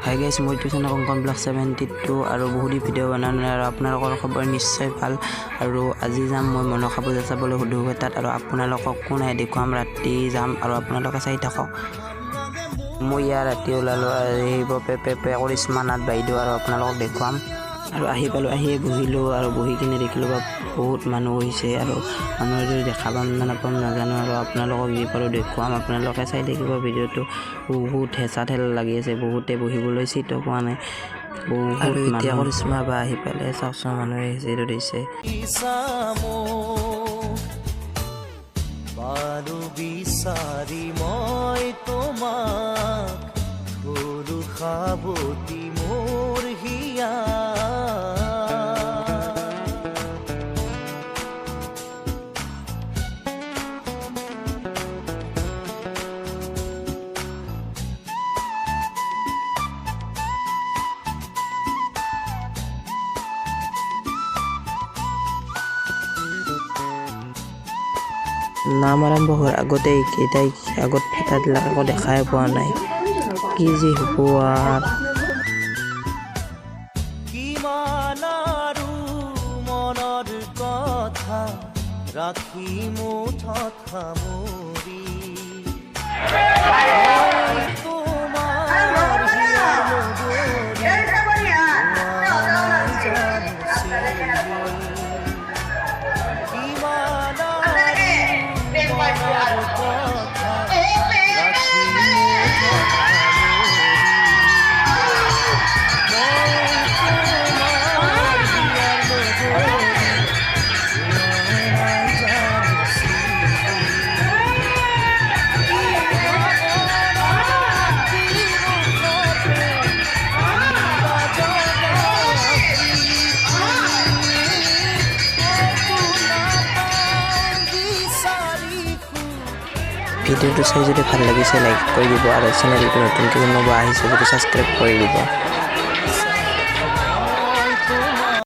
Hi guys, মই tuition Kankan blog 72 আৰু বহুতো ভিডিঅ' বনাওঁ আৰু আপোনালোকৰ খবৰ নিশ্চয় ভাল। আৰু আজি যাম মই মনসা পূজা চাবলৈ সুধুগুটাত আৰু আপোনালোকক কোন আহে দেখুৱাম। ৰাতি যাম আৰু আপোনালোকে চাই থাকক। মই ইয়াৰ ৰাতি ওলালোঁ আহিব পে কৰিশ্মা নাথ বাইদেউ আৰু আপোনালোকক দেখুৱাম। আৰু আহি পালোঁ, আহিয়ে বহিলোঁ আৰু বহি কিনে দেখিলোঁ বহুত মানুহ হৈছে আৰু মানুহৰ যদি দেখা পাম নে নাপাম নাজানো আৰু আপোনালোকক যি পাৰোঁ দেখুৱাম। আপোনালোকে চাই থাকিব ভিডিঅ'টো। বহুত হেঁচা ঠেলা লাগি আছে, বহুতে বহিবলৈ চিটো পোৱা নাই। আৰু এতিয়া কৰিশ্মা বা আহি পালে চাওকচোন মানুহে চিটো দিছে। বিচাৰি মই তোমাক সৰু সাৱতী মোৰ হিয়া নাম আৰম্ভ হোৱাৰ আগতে এইকেইটাই আগত ফেটা দিলাক একো দেখাই পোৱা নাই। কি যে হ'ব আৰু কিমান আৰু মনৰ কথা ৰাখি মুঠত সামৰি ভিডিঅ'টো চাই যদি ভাল লাগিছে লাইক কৰি দিব আৰু চেনেলটো নতুনকৈ কোনোবা আহিছে যদি ছাবস্ক্ৰাইব কৰি দিব।